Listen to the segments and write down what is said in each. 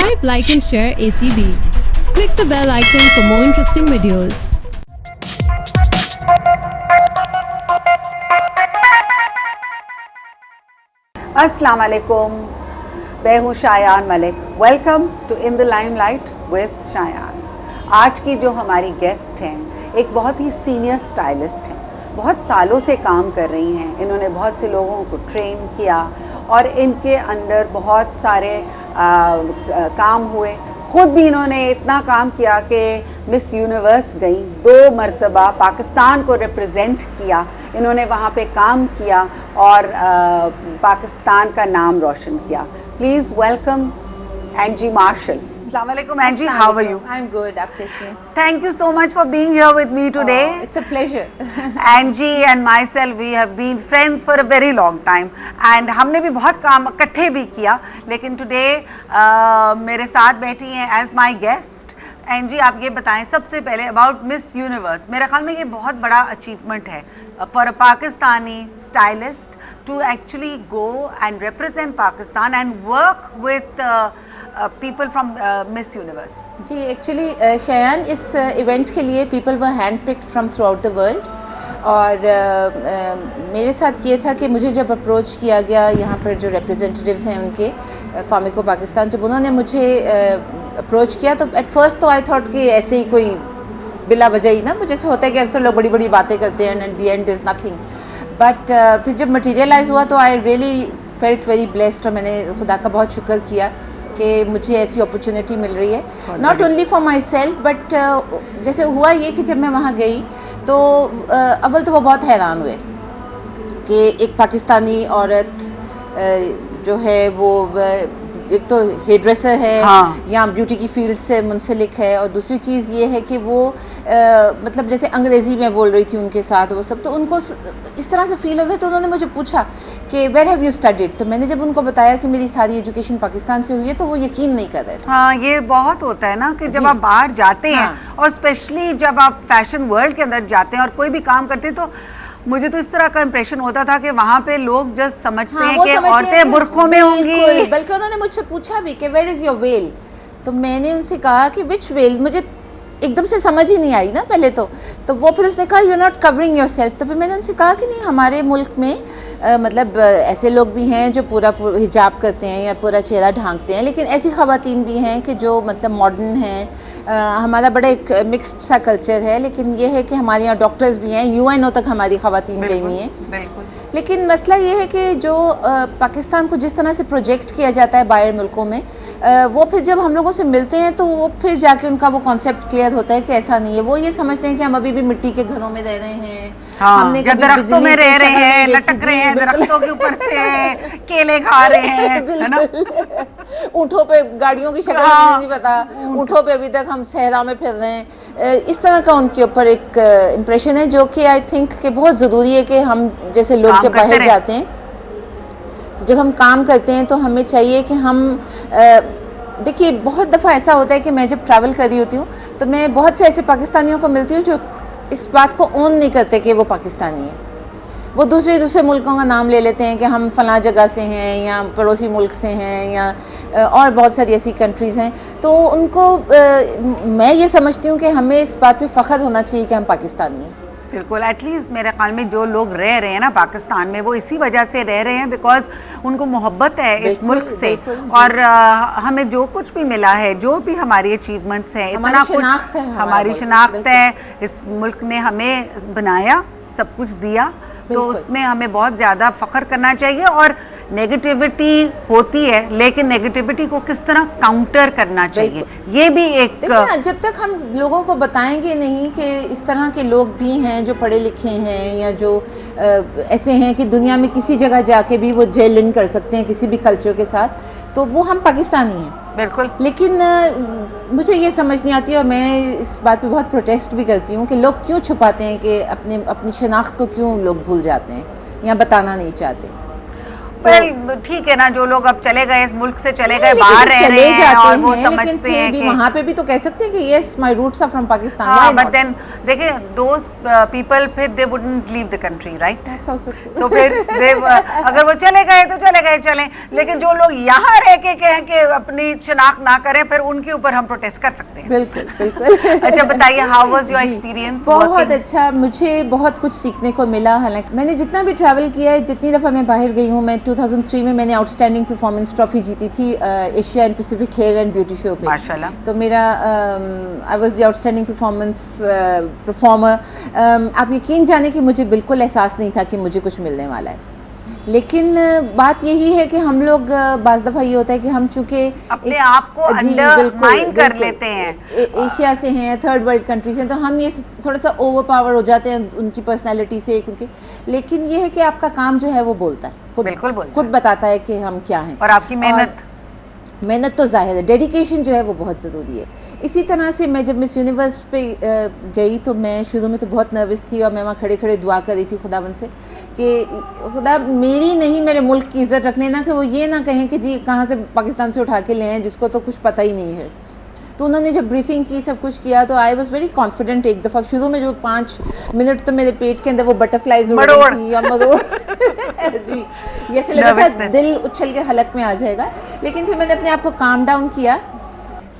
Subscribe, like and share ACB. Click the bell icon for more interesting videos. अस्सलाम वालेकुम, मैं हूँ Shayan Malik. Welcome to in the limelight with Shayan. आज की जो हमारी गेस्ट हैं एक बहुत ही सीनियर स्टाइलिस्ट हैं, बहुत सालों से काम कर रही हैं। इन्होंने बहुत से लोगों को ट्रेन किया और इनके अंडर बहुत सारे काम हुए। ख़ुद भी इन्होंने इतना काम किया कि मिस यूनिवर्स गई, 2 मरतबा पाकिस्तान को रिप्रेजेंट किया। इन्होंने वहाँ पे काम किया और पाकिस्तान का नाम रोशन किया। Please welcome Angie Marshall. Assalamu alaikum, Angie. How are you? I'm good. आप कैसी हैं? Thank you so much for being here with me today. It's a pleasure. Angie and myself, we have been friends for a very long time, and हमने भी बहुत काम इकट्ठे भी किया। लेकिन today मेरे साथ बैठी हैं as my guest. एंजी, आप ये बताएं सबसे पहले अबाउट मिस यूनिवर्स। मेरे ख्याल में ये बहुत बड़ा अचीवमेंट है for a Pakistani stylist to actually go and represent Pakistan and work with people from Miss Universe. जी, एक्चुअली शायान, इस इवेंट के लिए people were hand picked from throughout the world. और मेरे साथ ये था कि मुझे जब अप्रोच किया गया यहाँ पर जो रिप्रेजेंटेटिव्स हैं उनके फामिको पाकिस्तान, जब उन्होंने मुझे अप्रोच किया तो एट फर्स्ट तो आई थॉट कि ऐसे ही कोई बिला वजह ही ना, जैसे होता है कि अक्सर लोग बड़ी बड़ी बातें करते हैं and the end is nothing. But फिर जब मटीरियलाइज हुआ तो I really felt very blessed और मैंने खुदा का बहुत शुक्र किया कि मुझे ऐसी अपॉर्चुनिटी मिल रही है, not only for my self but जैसे हुआ ये कि जब मैं वहाँ गई तो अव्वल तो वो बहुत हैरान हुए कि एक पाकिस्तानी औरत जो है वो एक तो हेयर ड्रेसर है, हाँ। या ब्यूटी की फील्ड से मुंसलिक है, और दूसरी चीज़ ये है कि वो मतलब जैसे अंग्रेज़ी में बोल रही थी उनके साथ वो सब, तो उनको इस तरह से फील होता है। तो उन्होंने मुझे पूछा कि वेयर हैव यू स्टडीड, तो मैंने जब उनको बताया कि मेरी सारी एजुकेशन पाकिस्तान से हुई है तो वो यकीन नहीं कर रहे थे। हाँ, ये बहुत होता है ना कि जब आप बाहर जाते हैं, हाँ। और स्पेशली जब आप फैशन वर्ल्ड के अंदर जाते हैं और कोई भी काम करते हैं, तो मुझे तो इस तरह का इंप्रेशन होता था कि वहाँ पे लोग जस्ट समझते हैं कि औरतें बुर्खों में होंगी। बल्कि उन्होंने मुझसे पूछा भी कि वेयर इज़ योर वेल, तो मैंने उनसे कहा कि विच वेल, मुझे एकदम से समझ ही नहीं आई ना पहले तो वो फिर उसने कहा you are not covering yourself. तो फिर मैंने उनसे कहा कि नहीं, हमारे मुल्क में मतलब ऐसे लोग भी हैं जो पूरा हिजाब करते हैं या पूरा चेहरा ढांकते हैं, लेकिन ऐसी ख़वातीन भी हैं कि जो मतलब मॉडर्न हैं। हमारा बड़ा एक मिक्स्ड सा कल्चर है, लेकिन ये है कि हमारे यहाँ डॉक्टर्स भी हैं, UNO तक हमारी ख़वातीन गई हुई हैं। लेकिन मसला ये है कि जो पाकिस्तान को जिस तरह से प्रोजेक्ट किया जाता है बाहर मुल्कों में, वो फिर जब हम लोगों से मिलते हैं तो वो फिर जाके उनका वो कॉन्सेप्ट क्लियर होता है कि ऐसा नहीं है। वो ये समझते हैं कि हम अभी भी मिट्टी के घरों में रह रहे हैं, हाँ, हमने कभी दरख्तों में रह रहे हैं, लटक लटक रहे हैं दरख्तों के ऊपर से, केले खा रहे हैं, है ना? ऊँटों पे गाड़ियों की शक्ल हाँ, नहीं पता, ऊँटों पे अभी तक हम सहरा में फिर रहे हैं। इस तरह का उनके ऊपर एक इम्प्रेशन है जो कि आई थिंक कि बहुत ज़रूरी है कि हम जैसे लोग जब बाहर जाते हैं तो जब हम काम करते हैं तो हमें चाहिए कि हम देखिए, बहुत दफ़ा ऐसा होता है कि मैं जब ट्रैवल कर रही होती हूँ तो मैं बहुत से ऐसे पाकिस्तानियों को मिलती हूँ जो इस बात को ओन नहीं करते कि वो पाकिस्तानी है। वो दूसरे मुल्कों का नाम ले लेते हैं कि हम फ़लाँ जगह से हैं या पड़ोसी मुल्क से हैं या और बहुत सारी ऐसी कंट्रीज़ हैं। तो उनको मैं ये समझती हूँ कि हमें इस बात पे फ़ख्र होना चाहिए कि हम पाकिस्तानी हैं। बिल्कुल, एटलीस्ट मेरे ख्याल में जो लोग रह रहे हैं ना पाकिस्तान में, वो इसी वजह से रह रहे हैं बिकॉज उनको मोहब्बत है इस मुल्क से, और हमें जो कुछ भी मिला है, जो भी हमारी अचीवमेंट्स हैं, इतना कुछ हमारी शनाख्त है, इस मुल्क ने हमें बनाया, सब कुछ दिया, तो उसमें हमें बहुत ज़्यादा फ़ख्र करना चाहिए। और नेगेटिविटी होती है, लेकिन नेगेटिविटी को किस तरह काउंटर करना चाहिए, ये भी एक जब तक हम लोगों को बताएंगे नहीं कि इस तरह के लोग भी हैं जो पढ़े लिखे हैं या जो ऐसे हैं कि दुनिया में किसी जगह जाके भी वो जेल इन कर सकते हैं किसी भी कल्चर के साथ, तो वो हम पाकिस्तानी हैं। बिल्कुल। लेकिन मुझे ये समझ नहीं आती और मैं इस बात पे बहुत प्रोटेस्ट भी करती हूँ कि लोग क्यों छुपाते हैं, कि अपनी शनाख्त को क्यों लोग भूल जाते हैं या बताना नहीं चाहते। वेल ठीक है ना, जो लोग अब चले गए, इस मुल्क से चले गए, लेकिन बाहर रह चले रहे हैं जाते और वो हैं, समझते लेकिन हैं फिर भी कि वहाँ पे भी तो कह सकते हैं कि yes my roots are from Pakistan, हाँ, व्हाई बट नॉट? देन देखिए दोस पीपल फिर they wouldn't leave the country, right? That's also true. तो फिर अगर वो चले गए तो चले गए, चलें, लेकिन जो लोग यहाँ रह के कहें कि अपनी शनाख्त ना करें, फिर उनके ऊपर हम प्रोटेस्ट कर सकते हैं। बिल्कुल बिल्कुल। अच्छा बताइए, हाउ वाज योर जी, एक्सपीरियंस? बहुत अच्छा, मुझे बहुत कुछ सीखने को मिला। हालांकि मैंने जितना भी ट्रैवल किया है, जितनी दफ़ा मैं बाहर गई हूँ, मैं 2003 में मैंने आउटस्टैंडिंग परफॉर्मेंस ट्रॉफी जीती थी Asia and Pacific hair and beauty show पे। माशाल्लाह। तो मेरा I was the outstanding performance performer. आप यकीन जाने कि मुझे बिल्कुल एहसास नहीं था कि मुझे कुछ मिलने वाला है, लेकिन बात यही है कि हम लोग बाज़ दफ़ा ये होता है कि हम चूँकि अपने आप को अंडरमाइन कर लेते हैं, एशिया से हैं, थर्ड वर्ल्ड कंट्री से हैं, तो हम ये थोड़ा सा ओवर पावर हो जाते हैं उनकी पर्सनैलिटी से, उनके। लेकिन ये है कि आपका काम जो है वो बोलता है, बिल्कुल बोलता खुद बताता है कि हम क्या हैं। और आपकी मेहनत तो जाहिर है, डेडिकेशन जो है वो बहुत ज़रूरी है। इसी तरह से मैं जब मिस यूनिवर्स पे गई तो मैं शुरू में तो बहुत नर्वस थी, और मैं वहाँ खड़े खड़े दुआ कर रही थी खुदावंद से कि खुदा मेरी नहीं, मेरे मुल्क की इज़्ज़त रख लेना, कि वो ये ना कहें कि जी कहाँ से पाकिस्तान से उठा के ले आए, जिसको तो कुछ पता ही नहीं है। तो उन्होंने जब ब्रीफिंग की, सब कुछ किया, तो आई वॉज वेरी कॉन्फिडेंट। एक दफ़ा शुरू में जो 5 मिनट तो मेरे पेट के अंदर वो बटरफ्लाइज उड़ रही थी, या मरोड़ जी, ये ऐसे लगा था दिल उछल के हलक में आ जाएगा। लेकिन फिर मैंने अपने आप को काम डाउन किया।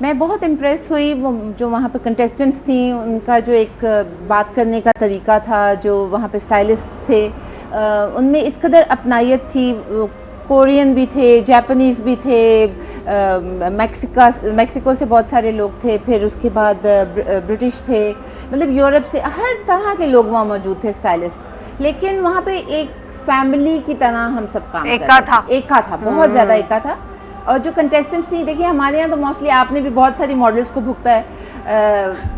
मैं बहुत इम्प्रेस हुई, वो जो वहाँ पे कंटेस्टेंट्स थी, उनका जो एक बात करने का तरीका था, जो वहाँ पे स्टाइलिस्ट्स थे, उनमें इस कदर अपनायत थी। कोरियन भी थे, जापानीज़ भी थे, मैक्सिको से बहुत सारे लोग थे, फिर उसके बाद ब्रिटिश थे, मतलब यूरोप से हर तरह के लोग वहाँ मौजूद थे, स्टाइलिस्ट। लेकिन वहाँ पे एक फैमिली की तरह हम सब काम एक का था बहुत ज़्यादा एक का था। और जो कंटेस्टेंट्स थी, देखिए हमारे यहाँ तो मोस्टली, आपने भी बहुत सारी मॉडल्स को भुगता है,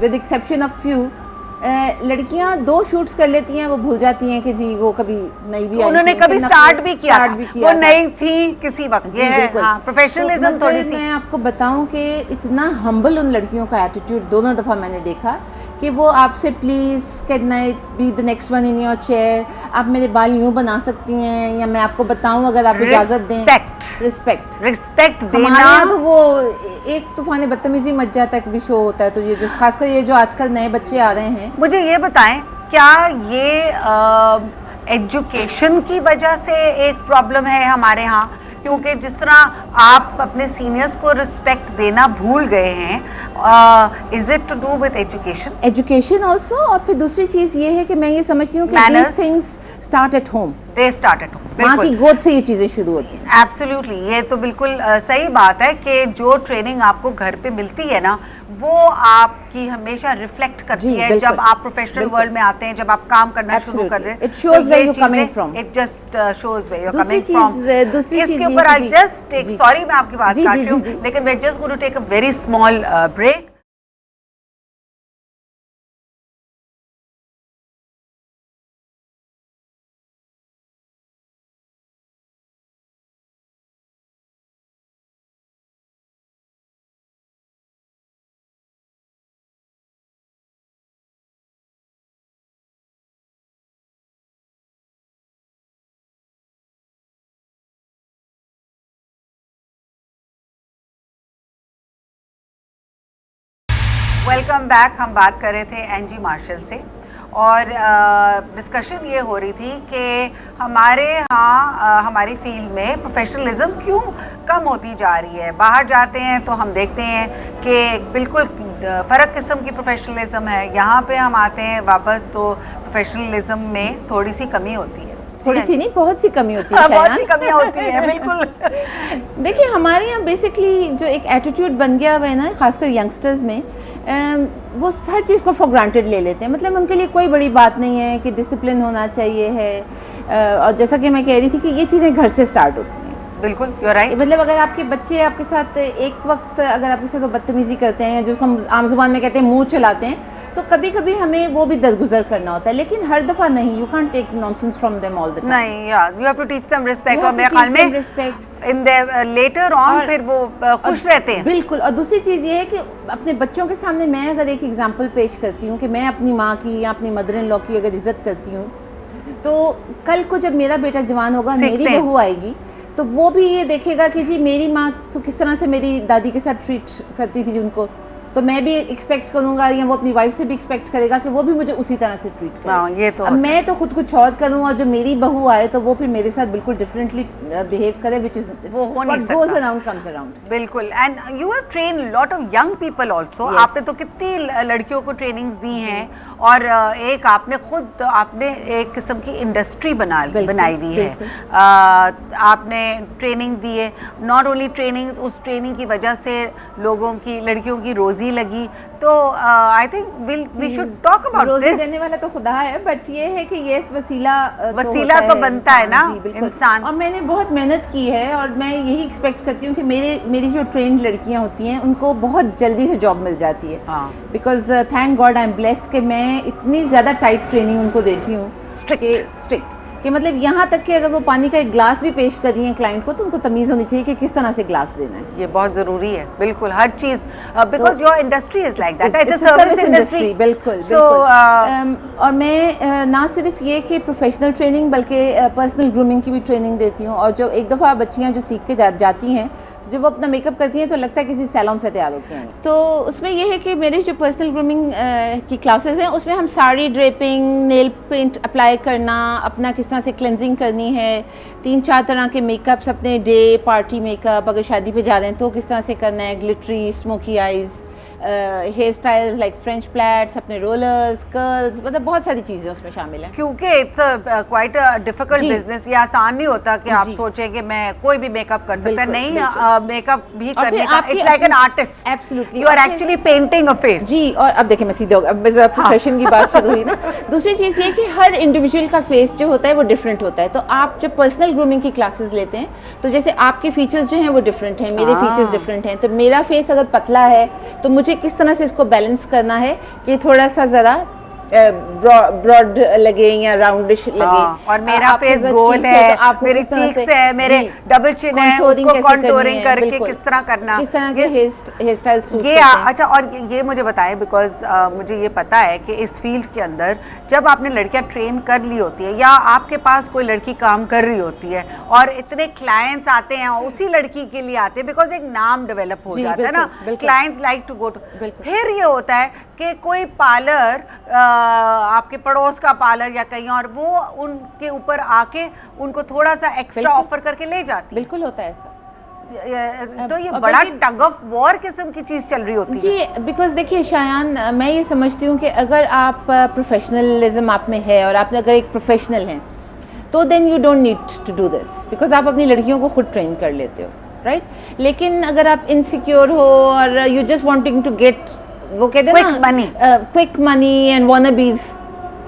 विद एक्सेप्शन ऑफ फ्यू, लड़कियां 2 शूट्स कर लेती हैं, वो भूल जाती हैं कि जी वो कभी नई भी आई, उन्होंने कभी स्टार्ट भी किया, वो नई थी किसी वक्त। ये है प्रोफेशनलिज्म। तो थोड़ी सी मैं आपको बताऊं कि इतना हम्बल उन लड़कियों का एटीट्यूड दोनों दफ़ा मैंने देखा कि वो आपसे please can I be the next one in your chair, आप मेरे बाल यूँ बना सकती हैं, या मैं आपको बताऊं अगर आप इजाज़त दें। रिस्पेक्ट देना। तो वो एक तूफान बदतमीजी मच जाता है, कभी शो होता है तो ये जो खासकर ये जो आजकल नए बच्चे आ रहे हैं। मुझे ये बताएं, क्या ये एजुकेशन की वजह से एक प्रॉब्लम है हमारे यहाँ? क्योंकि जिस तरह आप अपने सीनियर्स को रिस्पेक्ट देना भूल गए हैं, is it to do with education also? और फिर दूसरी चीज़ ये है कि मैं ये समझती हूँ कि these things start at home. They start at home. माँ की गोद से ये चीज़ें शुरू होती हैं। एब्सोल्युटली, ये तो बिल्कुल सही बात है कि जो ट्रेनिंग आपको घर पे मिलती है ना, वो आपकी हमेशा रिफ्लेक्ट करती है जब आप प्रोफेशनल वर्ल्ड में आते हैं, जब आप काम करना शुरू कर दें। It shows where you're coming from. It just shows where you're coming from. दूसरी चीज़ इसके ऊपर आई जस्ट टेक, सॉरी मैं आपकी बात काट रही हूँ, लेकिन मैं just going to take a very small break. Welcome back. हम बात कर रहे थे एंजी मार्शल से, और डिस्कशन ये हो रही थी कि हमारे यहाँ हमारी फील्ड में प्रोफेशनलिज्म क्यों कम होती जा रही है। बाहर जाते हैं तो हम देखते हैं कि बिल्कुल फ़र्क किस्म की प्रोफेशनलिज्म है, यहाँ पे हम आते हैं वापस तो प्रोफेशनलिज्म में थोड़ी सी कमी होती है। थोड़ी सी नहीं, बहुत सी कमी होती है। बहुत सी कमियाँ होती है, बिल्कुल। देखिए हमारे यहाँ बेसिकली जो एक एटीट्यूड बन गया हुआ है ना, खासकर यंगस्टर्स में, वो हर चीज़ को फॉर ग्रांटेड ले लेते हैं। मतलब उनके लिए कोई बड़ी बात नहीं है कि डिसिप्लिन होना चाहिए है। और जैसा कि मैं कह रही थी कि ये चीज़ें घर से स्टार्ट होती हैं। बिल्कुल, यू आर राइट। मतलब अगर आपके बच्चे आपके साथ एक वक्त अगर आपके साथ बदतमीजी करते हैं, जिसको हम आम जुबान में कहते हैं मुँह चलाते हैं, तो कभी कभी हमें वो भी दरगुजर करना होता है, लेकिन हर दफ़ा नहीं। You can't take nonsense from them all the time. नहीं, you have to teach them respect. और मेरे ख्याल में respect in their later on फिर वो खुश रहते हैं। बिल्कुल। और दूसरी चीज़ ये है कि अपने बच्चों के सामने मैं अगर एक एग्जांपल पेश करती हूँ कि मैं अपनी माँ की या अपनी मदर इन लॉ की अगर इज़्ज़त करती हूँ, तो कल को जब मेरा बेटा जवान होगा, मेरी सीखते हैं। बहू आएगी, तो वो भी ये देखेगा कि जी मेरी माँ तो किस तरह से मेरी दादी के साथ ट्रीट करती थी उनको, तो मैं भी एक्सपेक्ट करूँगा, या वो अपनी वाइफ से भी एक्सपेक्ट करेगा कि वो भी मुझे उसी तरह से ट्रीट करे। हाँ, ये तो अब मैं तो खुद कुछ और करूँ और जो मेरी बहू आए तो वो फिर मेरे साथ बिल्कुल डिफरेंटली बिहेव करे, विच इज वो हो नहीं व्हाट गोज सकता। Around comes around. बिल्कुल। And you have train lot of young people also. Yes. आपने तो कितनी लड़कियों को ट्रेनिंग्स दी हैं, और एक आपने खुद आपने एक किस्म की इंडस्ट्री बनाई हुई है। आपने ट्रेनिंग दी है, नॉट ओनली ट्रेनिंग, उस ट्रेनिंग की वजह से लोगों की, लड़कियों की रोजी लगी। तो I think we should talk about रोज़ी दिस। देने वाला तो खुदा है, बट ये है कि ये वसीला वसीला तो बनता है ना इंसान। और मैंने बहुत मेहनत की है, और मैं यही एक्सपेक्ट करती हूँ कि मेरी जो ट्रेंड लड़कियाँ होती हैं उनको बहुत जल्दी से जॉब मिल जाती है, because thank God I am blessed कि मैं इतनी ज़्यादा टाइट ट्रेनिंग उनको देती हूँ, स्ट्रिक्ट कि मतलब यहाँ तक कि अगर वो पानी का एक ग्लास भी पेश कर रही हैं क्लाइंट को, तो उनको तमीज़ होनी चाहिए कि किस तरह से ग्लास देना है। ये बहुत ज़रूरी है, बिल्कुल, हर चीज़, because your industry is like that, it's a service industry. बिल्कुल। और मैं ना सिर्फ ये कि प्रोफेशनल ट्रेनिंग बल्कि पर्सनल ग्रूमिंग की भी ट्रेनिंग देती हूँ, और जो एक दफ़ा बच्चियाँ जो सीख के जाती हैं, तो जब वो अपना मेकअप करती हैं तो लगता है किसी सैलून से तैयार होकर आई। तो उसमें यह है कि मेरी जो पर्सनल ग्रूमिंग की क्लासेस हैं उसमें हम sari draping, nail paint apply करना, अपना किस तरह से क्लेंजिंग करनी है, 3-4 तरह के मेकअप्स, अपने डे पार्टी मेकअप, अगर शादी पे जा रहे हैं तो किस तरह से करना है, glittery, smoky eyes, hairstyles like French plaits, अपने रोलर्स, कर्ल्स, मतलब बहुत सारी चीज़ें उसमें शामिल हैं। क्योंकि it's quite a difficult business. ये आसान नहीं होता कि आप सोचें कि मैं कोई भी मेकअप कर सकता है, नहीं, मेकअप भी करने का, it's like an artist. Absolutely, you are actually painting a face. जी, और अब देखिए मैं सीधे अब प्रोफेशन की बात शुरू हुई ना। दूसरी चीज़ ये कि हर इंडिविजुअल का फेस जो होता है वो डिफरेंट होता है, तो आप जब पर्सनल ग्रूमिंग की क्लासेस लेते हैं तो जैसे आपके फीचर्स जो हैं वो डिफरेंट हैं, मेरे फीचर्स डिफरेंट हैं, तो मेरा फेस अगर पतला है तो मुझे किस तरह से इसको बैलेंस करना है कि थोड़ा सा ज़रा ब्रॉड लगे या राउंडिश लगे। और मेरा फेस गोल है, तो मेरी चीक्स है, मेरे डबल चिन है, उसको कॉन्टूरिंग करके किस तरह करना, किस तरह के हेयर स्टाइल सूट ये अच्छा। और ये मुझे बताएं, बिकॉज मुझे ये पता है कि इस फील्ड के अंदर जब आपने लड़कियां ट्रेन कर ली होती है, या आपके पास कोई लड़की काम कर रही होती है और इतने क्लाइंट्स आते हैं उसी लड़की के लिए आते हैं, बिकॉज एक नाम डेवलप हो जाता है ना, clients like to go to. फिर ये होता है कि कोई पार्लर, आपके पड़ोस का पार्लर या कहीं और, वो उनके ऊपर आके उनको थोड़ा सा एक्स्ट्रा ऑफर करके ले जाती है। बिल्कुल होता है ऐसा। तो ये बड़ा टग ऑफ वॉर किस्म की चीज़ चल रही होती है जी। बिकॉज देखिए शायान, मैं ये समझती हूँ कि अगर आप प्रोफेशनलिज्म आप में है और आप अगर एक प्रोफेशनल हैं तो then you don't need to do this, because आप अपनी लड़कियों को खुद ट्रेन कर लेते हो, राइट। लेकिन अगर आप इनसिक्योर हो और you just wanting to get, वो कहते हैं ना, क्विक मनी एंड वानाबीज,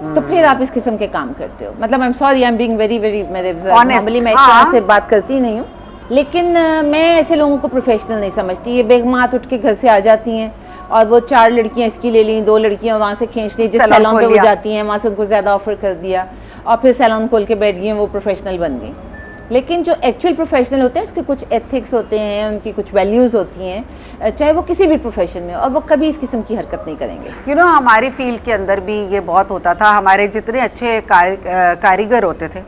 तो फिर आप इस किस्म के काम करते हो। मतलब I am sorry, I am being very normally मैं इस तरह से बात करती नहीं हूँ, लेकिन मैं ऐसे लोगों को प्रोफेशनल नहीं समझती। ये बेगमात उठ के घर से आ जाती हैं और वो 4 लड़कियां इसकी ले ली, 2 लड़कियां वहाँ से खींच ली, जिस सैलून पे वो जाती हैं वहाँ से उनको ज़्यादा ऑफर कर दिया और फिर सैलून खोल के बैठ गई हैं, वो प्रोफेशनल बन गई। लेकिन जो एक्चुअल प्रोफेशनल होते हैं उसके कुछ एथिक्स होते हैं, उनकी कुछ वैल्यूज़ होती हैं, चाहे वो किसी भी प्रोफेशन में, और वो कभी इस किस्म की हरकत नहीं करेंगे। यू नो, हमारी फील्ड के अंदर भी ये बहुत होता था। हमारे जितने अच्छे कारीगर होते थे,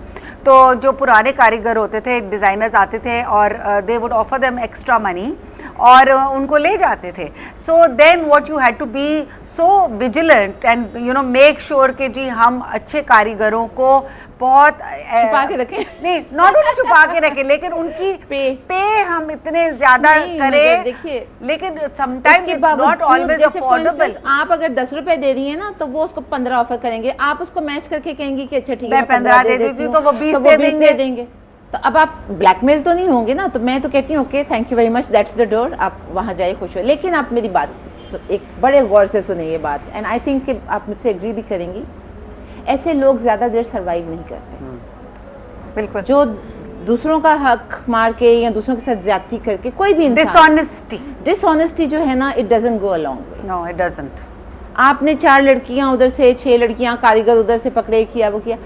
तो जो पुराने कारीगर होते थे, डिज़ाइनर्स आते थे और they would offer them extra money और उनको ले जाते थे। So then what you had to be so vigilant and you know make sure कि जी हम अच्छे कारीगरों को बहुत छुपा के रखें, नहीं, नॉट ओनली छुपा के रखें, लेकिन उनकी पे हम इतने ज्यादा करें। देखिए, लेकिन sometimes it's not always affordable. आप अगर 10 रुपए दे रही हैं ना, तो वो उसको 15 ऑफर करेंगे, आप उसको मैच करके कहेंगी कि अच्छा ठीक है मैं 15 दे देती हूँ, तो वो 20 दे देंगे। तो अब आप ब्लैकमेल तो नहीं होंगे ना। तो मैं तो कहती हूँ okay, thank you very much, that's the door, आप वहाँ जाइए, खुश हो। लेकिन आप मेरी बात एक बड़े गौर से सुने ये बात, एंड आई थिंक कि आप मुझसे एग्री भी करेंगी, ऐसे लोग ज़्यादा देर सर्वाइव नहीं करते। बिल्कुल। जो दूसरों का हक मार के या दूसरों के साथ ज्यादती करके, कोई भी डिसऑनेस्टी जो है ना, it doesn't go a long way. No, it doesn't. आपने 4 लड़कियां उधर से, 6 लड़कियां कारीगर उधर से पकड़े, किया वो किया।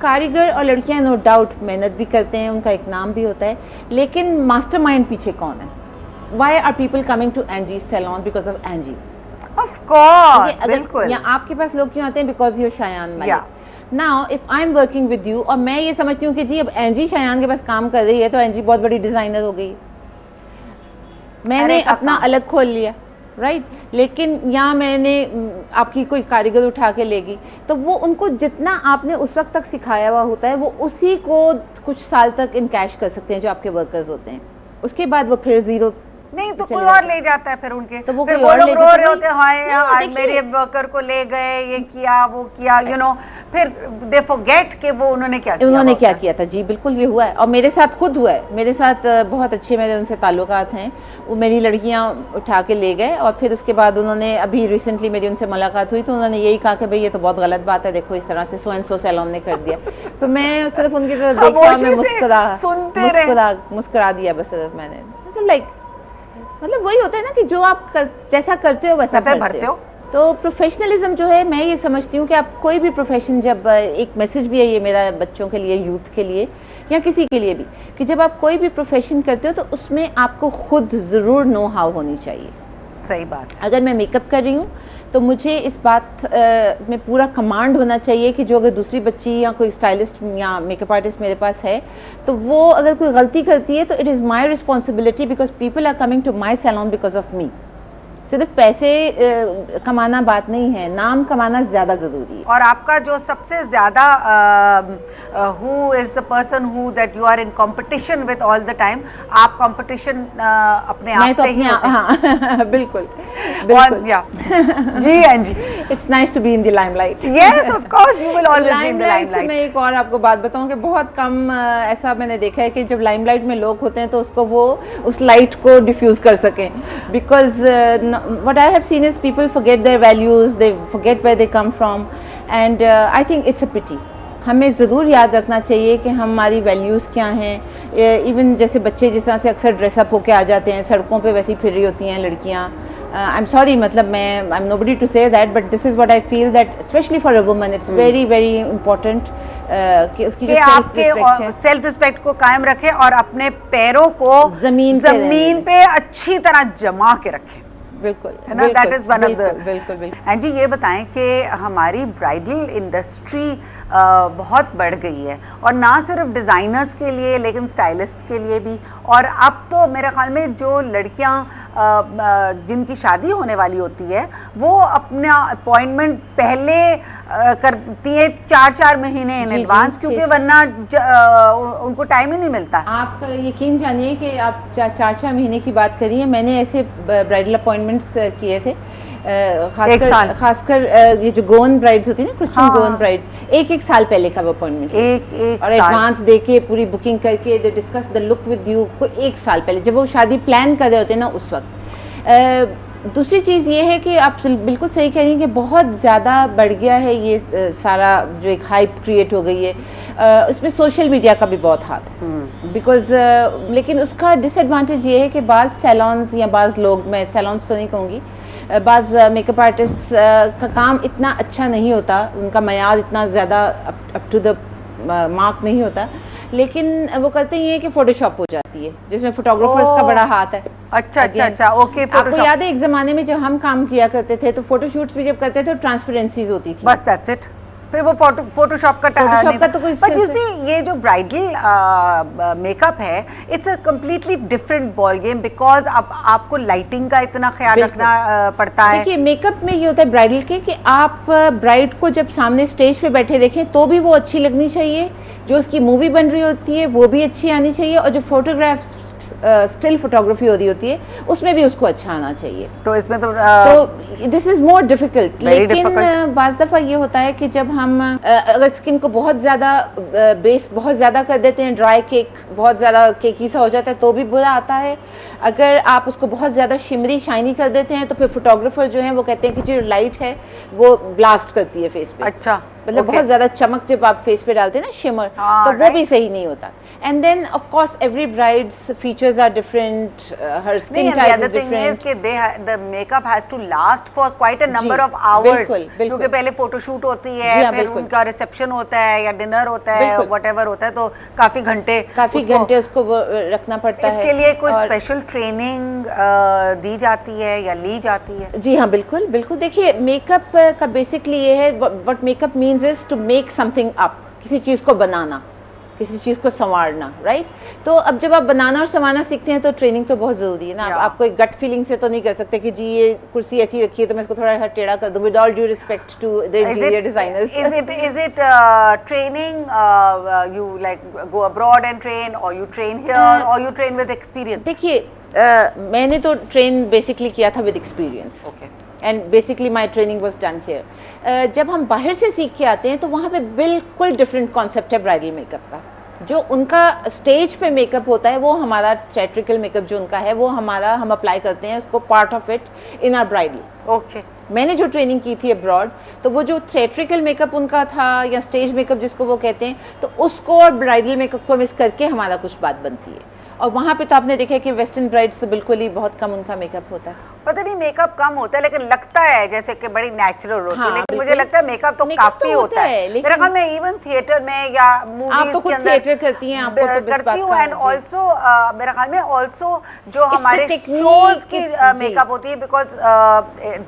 कारीगर और लड़कियां नो डाउट मेहनत भी करते हैं, उनका एक नाम भी होता है, लेकिन मास्टरमाइंड पीछे कौन है? Why are people coming to Angie's salon because of Angie? Of course, बिल्कुल। या आपके पास लोग क्यों आते हैं? Because you're Shayan Malik. Now if I am working with you और मैं ये समझती हूँ कि जी अब एंजी शायान के पास काम कर रही है तो एंजी बहुत बड़ी डिज़ाइनर हो गई, मैंने अपना अलग खोल लिया, राइट लेकिन यहाँ मैंने आपकी कोई कारीगर उठा के लेगी तो वो उनको जितना आपने उस वक्त तक सिखाया हुआ होता है वो उसी को कुछ साल तक इनकैश कर सकते हैं जो आपके वर्कर्स होते हैं, उसके बाद वो फिर ज़ीरो नहीं तो कोई और ले जाता है फिर उनके, तो वो फिर कोई वो और लोग ले रो रहे होते हैं हाय आज देखिए, मेरे वर्कर को ले गए, ये किया वो किया, यू नो फिर दे फॉरगेट कि वो उन्होंने क्या किया, उन्होंने क्या किया था। जी बिल्कुल ये हुआ है और मेरे साथ खुद हुआ है, मेरे साथ बहुत अच्छे मेरे उनसे ताल्लुकात हैं, वो मेरी लड़कियां उठा के ले गए और फिर उसके बाद उन्होंने अभी रिसेंटली मेरी उनसे मुलाकात हुई तो उन्होंने यही कहा कि भाई ये तो बहुत गलत बात है, देखो इस तरह से सो एंड सो सैलून ने कर दिया तो मैं सिर्फ उनकी तरफ देखा, मैं मुस्कुरा दिया बस सिर्फ मैंने, मतलब वही होता है ना कि जो आप जैसा करते हो वैसा भरते हो। तो प्रोफेशनलिज्म जो है मैं ये समझती हूँ कि आप कोई भी प्रोफेशन, जब एक मैसेज भी है ये मेरा बच्चों के लिए, यूथ के लिए या किसी के लिए भी, कि जब आप कोई भी प्रोफेशन करते हो तो उसमें आपको खुद ज़रूर नो हाउ होनी चाहिए। सही बात है। अगर मैं मेकअप कर रही हूँ तो मुझे इस बात में पूरा कमांड होना चाहिए कि जो अगर दूसरी बच्ची या कोई स्टाइलिस्ट या मेकअप आर्टिस्ट मेरे पास है तो वो अगर कोई गलती करती है तो it is my responsibility because people are coming to my salon because of me. सिर्फ पैसे कमाना बात नहीं है, नाम कमाना ज़्यादा ज़रूरी है। और आपका जो सबसे ज़्यादा who is the person who that you are in competition with all the time, आप कंपटीशन अपने आप तो से ही होते हैं। हाँ बिल्कुल जी Angie, it's nice to be in the limelight. Yes of course you will always be in the limelight. मैं एक और आपको बात बताऊं कि बहुत कम ऐसा मैंने देखा है कि जब लाइमलाइट में लोग होते हैं तो उसको वो उस लाइट को डिफ्यूज कर सकें, because what I have seen is people forget their values, they forget where they come from, and I think it's a pity. हमें ज़रूर याद रखना चाहिए कि हमारी वैल्यूज़ क्या हैं। इवन जैसे बच्चे जिस तरह से अक्सर ड्रेसअप होके आ जाते हैं, सड़कों पे वैसी फिर रही होती हैं लड़कियाँ। आई एम सॉरी, मतलब मैं I am nobody to say that, but this is what I feel that specially for a woman it's very very important कि उसकी जो सेल्फ रिस्पेक्ट को कायम रखें और अपने पैरों को ज़मीन पे अच्छी तरह जमा के रखें। बिल्कुल, that is one of the. बिल्कुल। एंड जी ये बताएं कि हमारी ब्राइडल इंडस्ट्री बहुत बढ़ गई है और ना सिर्फ डिज़ाइनर्स के लिए लेकिन स्टाइलिस्ट्स के लिए भी, और अब तो मेरे ख्याल में जो लड़कियां जिनकी शादी होने वाली होती है वो अपना अपॉइंटमेंट पहले करती है 4-4 महीने इन एडवांस, क्योंकि वरना उनको टाइम ही नहीं मिलता। आप यकीन जानिए कि आप 4-4 महीने की बात करिए, मैंने ऐसे ब्राइडल अपॉइंटमेंट्स किए थे, खासकर ये जो गोवन ब्राइड्स होती है ना, क्रिश्चियन गोवन ब्राइड्स, एक साल पहले का वो अपॉइंटमेंट एक और एडवांस देके पूरी बुकिंग करके they discuss the look with you को 1 साल पहले जब वो शादी प्लान कर रहे होते हैं ना उस वक्त। दूसरी चीज़ ये है कि आप बिल्कुल सही कह रही हैं कि बहुत ज़्यादा बढ़ गया है ये सारा जो एक हाइप क्रिएट हो गई है, उसमें सोशल मीडिया का भी बहुत हाथ है बिकॉज लेकिन उसका डिसएडवांटेज ये है कि बाज़ सैलॉन्स या बाज़ लोग, मैं सैलॉन्स तो नहीं कहूँगी, बाज़ मेकअप आर्टिस्ट्स का काम इतना अच्छा नहीं होता, उनका मयार इतना ज़्यादा अप टू द मार्क नहीं होता, लेकिन वो करते ही हैं कि फोटोशॉप हो जाती है जिसमें फोटोग्राफर्स का बड़ा हाथ है। अच्छा ओके। आपको याद है एक ज़माने में जब हम काम किया करते थे तो फोटोशूट्स भी जब करते थे तो ट्रांसपेरेंसीज होती थी, बस दैट्स इट, फिर वो फोटोशॉप का तो कोई, बट यू सी ये जो ब्राइडल मेकअप है it's a completely different ball game because अब आपको लाइटिंग का इतना ख्याल रखना पड़ता है। देखिए मेकअप में ये होता है ब्राइडल के कि आप ब्राइड को जब सामने स्टेज पे बैठे देखें तो भी वो अच्छी लगनी चाहिए, जो उसकी मूवी बन रही होती है वो भी अच्छी आनी चाहिए, और जो फोटोग्राफ्स स्टिल फोटोग्राफी हो रही होती है उसमें भी उसको अच्छा आना चाहिए। तो इसमें तो दिस इज़ मोर डिफिकल्ट, लेकिन बाज़ दफ़ा ये होता है कि जब हम अगर स्किन को बहुत ज़्यादा बेस बहुत ज़्यादा कर देते हैं, ड्राई केक बहुत ज़्यादा केकी सा हो जाता है तो भी बुरा आता है। अगर आप उसको बहुत ज़्यादा शिमरी शाइनी कर देते हैं तो फिर फोटोग्राफर जो हैं वो कहते हैं कि जो लाइट है वो ब्लास्ट करती है फेस पे। अच्छा, मतलब बहुत ज़्यादा चमक जब आप फेस पे डालते हैं ना शिमर, तो वो भी सही नहीं होता। And then of course every bride's features are different, her skin type is different. The makeup has to last for quite a number of hours, क्योंकि पहले फोटोशूट होती है, फिर उनका रिसेप्शन होता है या डिनर होता है, whatever होता है, तो काफी घंटे उसको रखना पड़ता है। इसके लिए कोई स्पेशल ट्रेनिंग दी जाती है या ली जाती है? जी हाँ, बिल्कुल। देखिए मेकअप का बेसिकली ये है, what makeup means means is to make something up, किसी चीज़ को बनाना, किसी चीज़ को संवारना, राइट? तो अब जब आप बनाना और संवारना सीखते हैं तो ट्रेनिंग तो बहुत ज़रूरी है ना। आप कोई गट फीलिंग से तो नहीं कर सकते कि जी ये कुर्सी ऐसी रखी है तो मैं इसको थोड़ा टेढ़ा कर दूँ, with all due respect to the interior designers. Is it training, you like go abroad and train, or you train here, or you train with experience? देखिए मैंने तो ट्रेन बेसिकली किया था with experience, Okay. And basically my training was done here. जब हम बाहर से सीख के आते हैं तो वहाँ पे बिल्कुल डिफरेंट कॉन्सेप्ट है ब्राइडल मेकअप का। जो उनका स्टेज पे मेकअप होता है वो हमारा थिएट्रिकल मेकअप जो उनका है वो हमारा हम अप्लाई करते हैं उसको, part of it in are bridal. Okay. मैंने जो ट्रेनिंग की थी अब्रॉड, तो वो जो थिएट्रिकल मेकअप उनका था या स्टेज मेकअप जिसको वो कहते हैं, तो उसको और ब्राइडल मेकअप को मिक्स करके हमारा कुछ बात बनती है। और वहाँ पे तो आपने देखा है कि वेस्टर्न ब्राइड्स तो बिल्कुल ही बहुत कम उनका मेकअप होता है। पता नहीं मेकअप कम होता है लेकिन लगता है जैसे कि बड़ी नेचुरल होती है। हाँ, लेकिन मुझे लगता है मेकअप तो काफी होता है। मेरे ख्याल में इवन थिएटर में या मूवीज के अंदर थिएटर करती हैं, आपको तो करती हूँ। एंड ऑल्सो मेरे ख्याल में ऑल्सो जो हमारे शोज की मेकअप होती है, because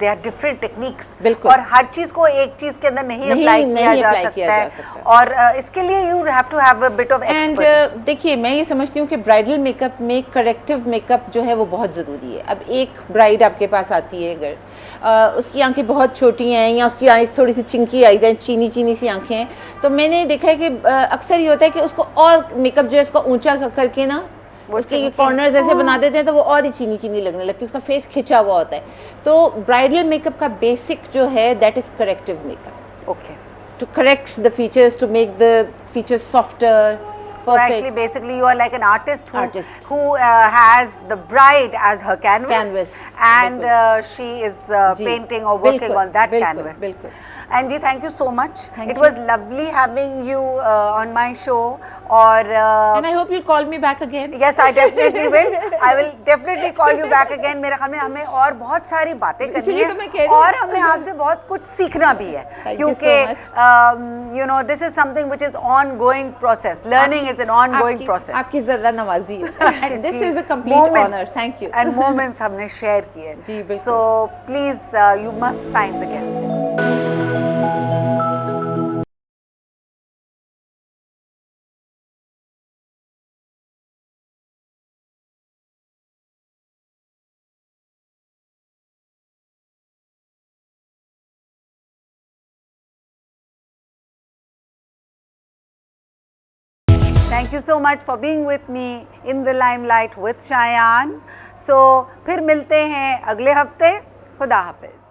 they are different techniques और हर चीज को एक चीज के अंदर नहीं अप्लाई किया जा सकता है और इसके लिए you have to have a bit of expertise. देखिए मैं ये समझती हूँ कि ब्राइडल मेकअप में करेक्टिव मेकअप जो है वो बहुत ज़रूरी है। अब एक ब्राइड आपके पास आती है अगर उसकी आंखें बहुत छोटी हैं या उसकी आईज थोड़ी सी चिंकी आईज हैं, चीनी चीनी सी आंखें हैं, तो मैंने देखा है कि अक्सर ये होता है कि उसको और मेकअप जो है उसको ऊंचा करके ना उसके कॉर्नर्स ऐसे बना देते हैं तो वो और ही चीनी चीनी लगने लगती है, उसका फेस खिंचा हुआ होता है। तो ब्राइडल मेकअप का बेसिक जो है that is corrective makeup. Okay. To correct the features, to make the features softer. So actually, basically, you are like an artist who has the bride as her canvas. And she is painting or working on that canvas. Anji, thank you so much. It was lovely having you on my show. And I hope you'll call me back again. Yes, I definitely will. I will definitely call you back again. मेरे ख्याल में हमें और बहुत सारी बातें करनी है और हमें आपसे बहुत कुछ सीखना भी है, क्योंकि you know this is something which is ongoing process. Learning is an ongoing process. आपकी ज़्यादा नवाजी है. This is a complete honor. Thank you. And moments हमने share किए. So please you must sign the guest list. Thank you so much for being with me in the limelight with Shayan. So फिर मिलते हैं अगले हफ्ते। खुदा हाफिज।